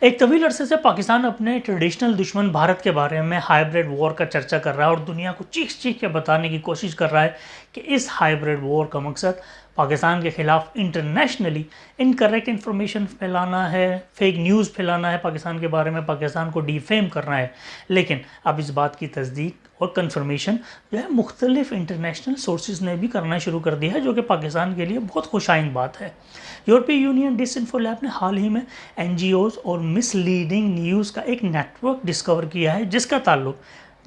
ایک طویل عرصے سے پاکستان اپنے ٹریڈیشنل دشمن بھارت کے بارے میں ہائیبریڈ وار کا چرچا کر رہا ہے اور دنیا کو چیخ چیخ کے بتانے کی کوشش کر رہا ہے کہ اس ہائیبریڈ وار کا مقصد پاکستان کے خلاف انٹرنیشنلی انکریکٹ انفارمیشن پھیلانا ہے، فیک نیوز پھیلانا ہے، پاکستان کے بارے میں پاکستان کو ڈیفیم کرنا ہے۔ لیکن اب اس بات کی تصدیق اور کنفرمیشن جو ہے مختلف انٹرنیشنل سورسز نے بھی کرنا شروع کر دیا ہے، جو کہ پاکستان کے لیے بہت خوش آئند بات ہے۔ یورپی یونین ڈس انفو لیب نے حال ہی میں این جی اوز اور مس لیڈنگ نیوز کا ایک نیٹ ورک ڈسکور کیا ہے، جس کا تعلق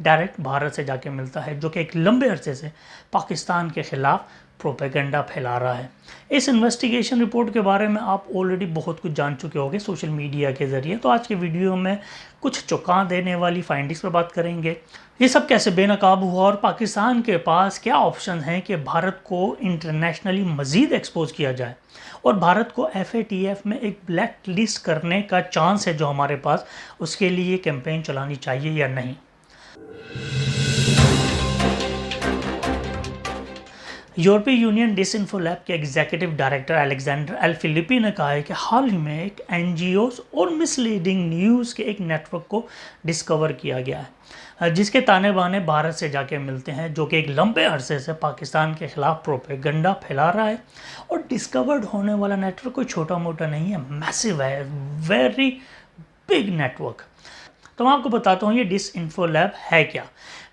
ڈائریکٹ بھارت سے جا کے ملتا ہے، جو کہ ایک لمبے عرصے سے پاکستان کے خلاف پروپیگنڈا پھیلا رہا ہے۔ اس انویسٹیگیشن رپورٹ کے بارے میں آپ آلریڈی بہت کچھ جان چکے ہوگے سوشل میڈیا کے ذریعے، تو آج کے ویڈیو میں کچھ چونکا دینے والی فائنڈنگز پر بات کریں گے۔ یہ سب کیسے بے نقاب ہوا اور پاکستان کے پاس کیا آپشن ہیں کہ بھارت کو انٹرنیشنلی مزید ایکسپوز کیا جائے، اور بھارت کو ایف اے ٹی ایف میں ایک بلیک لسٹ کرنے کا چانس ہے جو ہمارے پاس، اس کے لیے کیمپین چلانی چاہیے یا نہیں۔ یورپی یونین ڈس انفو لیب کے ایگزیکٹو ڈائریکٹر الیگزینڈر ایل فلپی نے کہا ہے کہ حال ہی میں ایک این جی اوز اور مس لیڈنگ نیوز کے ایک نیٹ ورک کو ڈسکور کیا گیا ہے، جس کے تانے بانے بھارت سے جا کے ملتے ہیں، جو کہ ایک لمبے عرصے سے پاکستان کے خلاف پروپیگنڈا پھیلا رہا ہے۔ اور ڈسکورڈ ہونے والا نیٹ ورک کوئی چھوٹا موٹا نہیں ہے، میسو ہے، ویری بگ نیٹ ورک۔ تو میں آپ کو بتاتا ہوں یہ ڈس انفو لیب ہے کیا۔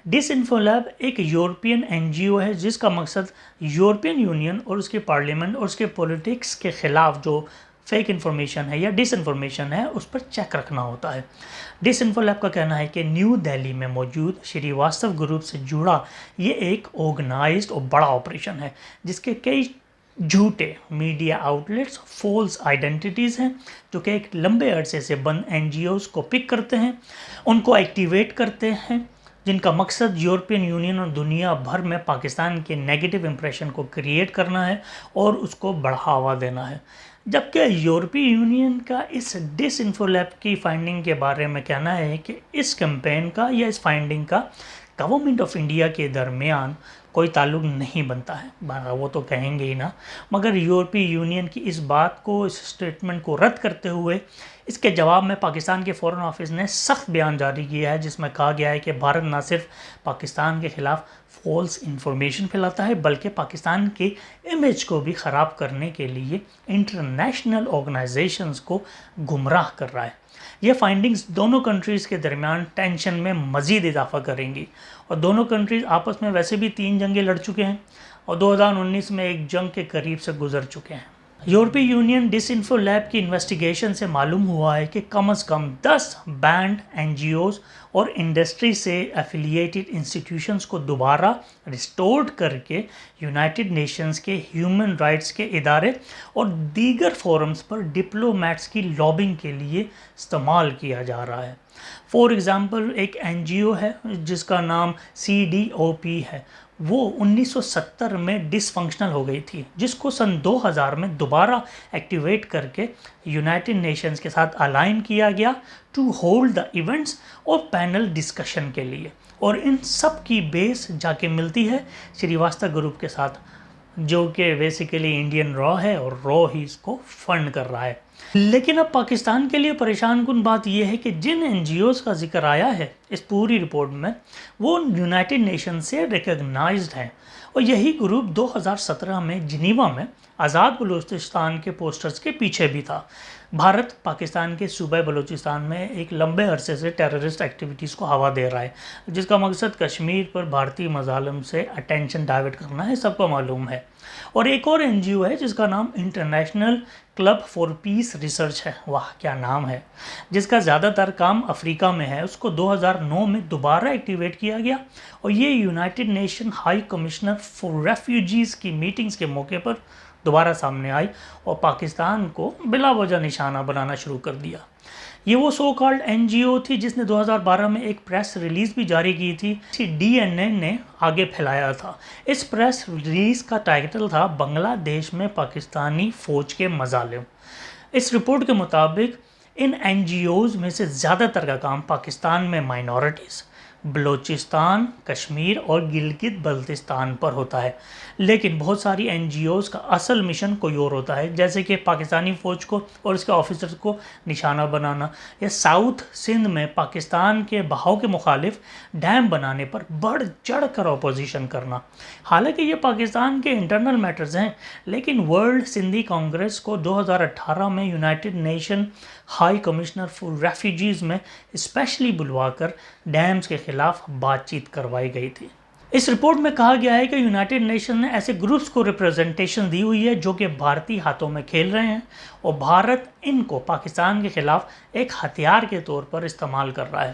ڈس انفو لیب ایک یورپین این جی او ہے جس کا مقصد یورپین یونین اور اس کے پارلیمنٹ اور اس کے پولیٹکس کے خلاف جو فیک انفارمیشن ہے یا ڈس انفارمیشن ہے اس پر چیک رکھنا ہوتا ہے۔ ڈس انفو لیب کا کہنا ہے کہ نیو دہلی میں موجود شری واستو گروپ سے جڑا یہ ایک آرگنائزڈ اور بڑا آپریشن ہے، جس کے کئی جھوٹے میڈیا آؤٹلیٹس، فولس آئیڈینٹیٹیز ہیں، جو کہ ایک لمبے عرصے سے بند این جی اوز کو پک کرتے ہیں، ان کو ایکٹیویٹ کرتے ہیں، جن کا مقصد یورپین یونین اور دنیا بھر میں پاکستان کے نیگیٹو امپریشن کو کریٹ کرنا ہے اور اس کو بڑھاوا دینا ہے۔ جبکہ یورپی یونین کا اس ڈس انفو لیب کی فائنڈنگ کے بارے میں کہنا ہے کہ اس کیمپین کا یا اس فائنڈنگ کا گورنمنٹ آف انڈیا کے درمیان کوئی تعلق نہیں بنتا ہے، وہ تو کہیں گے ہی نا۔ مگر یورپی یونین کی اس بات کو، اس سٹیٹمنٹ کو رد کرتے ہوئے اس کے جواب میں پاکستان کے فورن آفس نے سخت بیان جاری کیا ہے، جس میں کہا گیا ہے کہ بھارت نہ صرف پاکستان کے خلاف فالس انفارمیشن پھیلاتا ہے بلکہ پاکستان کے امیج کو بھی خراب کرنے کے لیے انٹرنیشنل آرگنائزیشنز کو گمراہ کر رہا ہے۔ یہ فائنڈنگز دونوں کنٹریز کے درمیان ٹینشن میں مزید اضافہ کریں گی، اور دونوں کنٹریز آپس میں ویسے بھی 3 جنگیں لڑ چکے ہیں اور 2019 میں ایک جنگ کے قریب سے گزر چکے ہیں۔ یورپی یونین ڈس انفو لیب کی انویسٹیگیشن سے معلوم ہوا ہے کہ کم از کم 10 بینڈ این جی اوز اور انڈسٹری سے ایفیلیٹڈ انسٹیٹیوشنز کو دوبارہ ریسٹورڈ کر کے یونائٹڈ نیشنز کے ہیومن رائٹس کے ادارے اور دیگر فورمز پر ڈپلومیٹس کی لابنگ کے لیے استعمال کیا جا رہا ہے۔ فور ایگزامپل ایک این جی او ہے جس کا نام سی ڈی او پی ہے، وہ 1970 میں ڈس فنکشنل ہو گئی تھی، جس کو سن 2000 میں دوبارہ ایکٹیویٹ کر کے یونائٹڈ نیشنز کے ساتھ الائن کیا گیا ٹو ہولڈ دا ایونٹس اور پینل ڈسکشن کے لیے، اور ان سب کی بیس جا کے ملتی ہے شری واستو گروپ کے ساتھ، جو کہ بیسیکلی انڈین را ہے اور را ہی اس کو فنڈ کر رہا ہے۔ لیکن اب پاکستان کے لیے پریشان کن بات یہ ہے کہ جن این جی اوز کا ذکر آیا ہے اس پوری رپورٹ میں وہ یونائٹڈ نیشن سے ریکگنائزڈ ہیں، اور یہی گروپ 2017 میں جنیوا میں آزاد بلوچستان کے پوسٹرز کے پیچھے بھی تھا۔ بھارت پاکستان کے صوبہ بلوچستان میں ایک لمبے عرصے سے ٹیررسٹ ایکٹیویٹیز کو ہوا دے رہا ہے، جس کا مقصد کشمیر پر بھارتی مظالم سے اٹینشن ڈائیورٹ کرنا ہے، سب کو معلوم ہے۔ اور ایک اور این جی او ہے جس کا نام international club for peace research ہے، واہ کیا نام ہے، جس کا زیادہ تر کام افریقہ میں ہے۔ اس کو 2009 میں دوبارہ ایکٹیویٹ کیا گیا، اور یہ United nation high commissioner for refugees کی میٹنگز کے موقع پر دوبارہ سامنے آئی اور پاکستان کو بلا وجہ نشانہ بنانا شروع کر دیا۔ یہ وہ سو کالڈ این جی او تھی جس نے 2012 میں ایک پریس ریلیز بھی جاری کی تھی، ڈی این اے نے آگے پھیلایا تھا۔ اس پریس ریلیز کا ٹائٹل تھا بنگلہ دیش میں پاکستانی فوج کے مظالم۔ اس رپورٹ کے مطابق ان این جی اوز میں سے زیادہ تر کا کام پاکستان میں مائنورٹیز، بلوچستان، کشمیر اور گلگت بلتستان پر ہوتا ہے، لیکن بہت ساری این جی اوز کا اصل مشن کوئی اور ہوتا ہے، جیسے کہ پاکستانی فوج کو اور اس کے آفیسرز کو نشانہ بنانا، یا ساؤتھ سندھ میں پاکستان کے بہاؤ کے مخالف ڈیم بنانے پر بڑھ چڑھ کر اپوزیشن کرنا۔ حالانکہ یہ پاکستان کے انٹرنل میٹرز ہیں، لیکن ورلڈ سندھی کانگریس کو 2018 میں United nation high commissioner for refugees میں اسپیشلی بلوا کر ڈیمز کے خلاف بات چیت کروائی گئی تھی۔ اس رپورٹ میں کہا گیا ہے کہ یونائٹڈ نیشن نے ایسے گروپس کو ریپرزنٹیشن دی ہوئی ہے جو کہ بھارتی ہاتھوں میں کھیل رہے ہیں، اور بھارت ان کو پاکستان کے خلاف ایک ہتھیار کے طور پر استعمال کر رہا ہے۔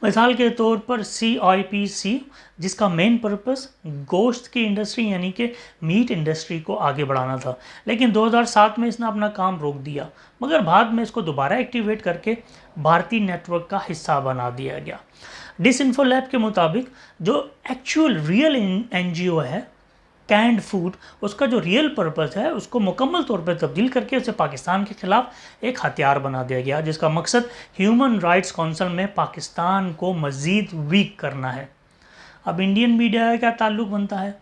مثال کے طور پر CIPC، جس کا مین پرپس گوشت کی انڈسٹری یعنی کہ میٹ انڈسٹری کو آگے بڑھانا تھا، لیکن 2007 میں اس نے اپنا کام روک دیا، مگر بعد میں اس کو دوبارہ ایکٹیویٹ کر کے بھارتی نیٹ ورک کا حصہ بنا دیا گیا۔ ڈس انفو لیب کے مطابق جو ایکچوئل ریئل این جی او ہے کینڈ فوڈ، اس کا جو ریئل پرپس ہے اس کو مکمل طور پہ تبدیل کر کے اسے پاکستان کے خلاف ایک ہتھیار بنا دیا گیا، جس کا مقصد ہیومن رائٹس کونسل میں پاکستان کو مزید ویک کرنا ہے۔ اب انڈین میڈیا کا کیا تعلق بنتا ہے؟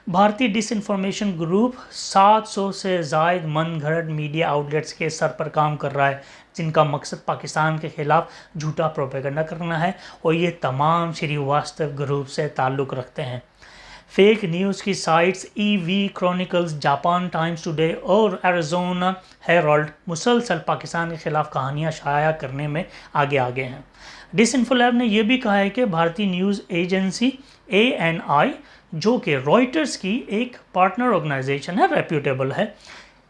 بھارتی ڈس انفارمیشن گروپ 700 سے زائد من گھڑت میڈیا آؤٹلیٹس کے سر پر کام کر رہا ہے، جن کا مقصد پاکستان کے خلاف جھوٹا پروپیگنڈا کرنا ہے، اور یہ تمام شری واستو گروپ سے تعلق رکھتے ہیں۔ فیک نیوز کی sites EV chronicles, Japan Times Today اور ایریزونا ہیرالڈ مسلسل پاکستان کے خلاف کہانیاں شائع کرنے میں آگے ہیں۔ ڈس انفو لیب نے یہ بھی کہا ہے کہ بھارتی نیوز ایجنسی ANI، جو کہ رائٹرز کی ایک پارٹنر آرگنائزیشن ہے، ریپیوٹیبل ہے،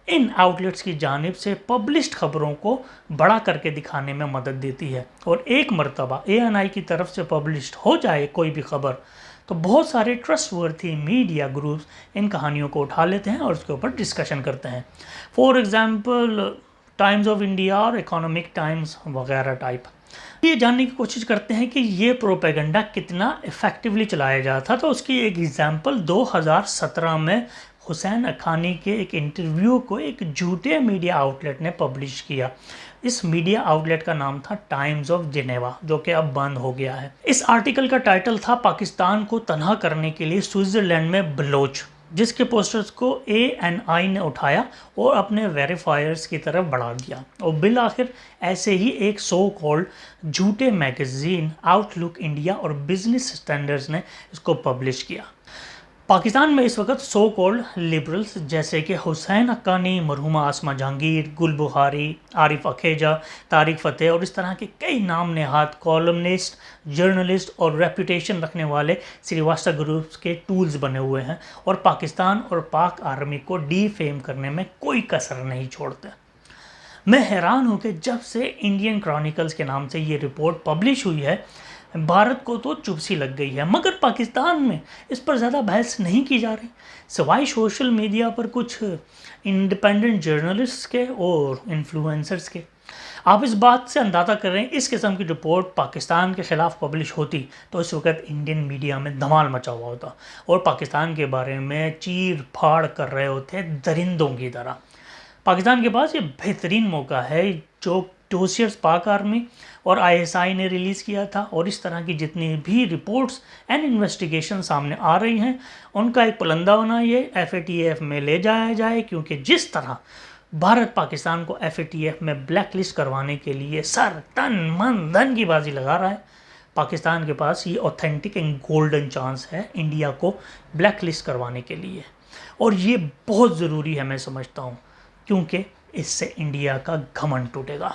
ان آؤٹلیٹس کی جانب سے پبلشڈ خبروں کو بڑا کر کے دکھانے میں مدد دیتی ہے، اور ایک مرتبہ ANI کی طرف سے پبلشڈ ہو جائے کوئی بھی خبر تو بہت سارے ٹرسٹ ورتھی میڈیا گروپس ان کہانیوں کو اٹھا لیتے ہیں اور اس کے اوپر ڈسکشن کرتے ہیں۔ For example Times of India اور اکانومک ٹائمز وغیرہ ٹائپ۔ یہ جاننے کی کوشش کرتے ہیں کہ یہ پروپیگنڈا کتنا افیکٹولی چلایا جاتا تھا، تو اس کی ایک ایگزامپل 2017 میں حسین اکھانی کے ایک انٹرویو کو ایک جھوٹے میڈیا آؤٹلیٹ نے پبلش کیا۔ اس میڈیا آؤٹلیٹ کا نام تھا ٹائمز آف جنیوا، جو کہ اب بند ہو گیا ہے۔ اس آرٹیکل کا ٹائٹل تھا پاکستان کو تنہا کرنے کے لیے سوئٹزرلینڈ میں بلوچ، جس کے پوسٹرز کو ANI نے اٹھایا اور اپنے ویریفائرز کی طرف بڑھا دیا، اور بالآخر ایسے ہی ایک سو کالڈ جھوٹے میگزین آؤٹ لک انڈیا اور بزنس اسٹینڈرڈز نے اس کو پبلش کیا۔ پاکستان میں اس وقت سو کالڈ لبرلز جیسے کہ حسین حقانی، مرحومہ عاصمہ جہانگیر، گل بخاری، عارف اکھیجا، طارق فتح اور اس طرح کے کئی نام نہاد کالمنسٹ، جرنلسٹ اور ریپوٹیشن رکھنے والے سریواستو گروپس کے ٹولز بنے ہوئے ہیں، اور پاکستان اور پاک آرمی کو ڈی فیم کرنے میں کوئی کسر نہیں چھوڑتے۔ میں حیران ہوں کہ جب سے انڈین کرونیکلز کے نام سے یہ رپورٹ پبلش ہوئی ہے، بھارت کو تو چپسی لگ گئی ہے، مگر پاکستان میں اس پر زیادہ بحث نہیں کی جا رہی، سوائے سوشل میڈیا پر کچھ انڈیپینڈنٹ جرنلسٹ کے اور انفلوئنسرز کے۔ آپ اس بات سے اندازہ کر رہے ہیں اس قسم کی رپورٹ پاکستان کے خلاف پبلش ہوتی تو اس وقت انڈین میڈیا میں دھمال مچا ہوا ہوتا، اور پاکستان کے بارے میں چیر پھاڑ کر رہے ہوتے درندوں کی طرح۔ پاکستان کے پاس یہ بہترین موقع ہے جو ڈوسیئرز پاک آرمی اور ISI نے ریلیز کیا تھا، اور اس طرح کی جتنی بھی رپورٹس اینڈ انویسٹیگیشن سامنے آ رہی ہیں ان کا ایک پلندہ بنائیے، FATF میں لے جایا جائے، کیونکہ جس طرح بھارت پاکستان کو FATF میں بلیک لسٹ کروانے کے لیے سر تن من دھن کی بازی لگا رہا ہے، پاکستان کے پاس یہ اوتھینٹک اینڈ گولڈن چانس ہے انڈیا کو بلیک لسٹ کروانے کے لیے، اور یہ بہت ضروری ہے میں سمجھتا ہوں، کیونکہ اس سے انڈیا کا گھمنڈ ٹوٹے گا۔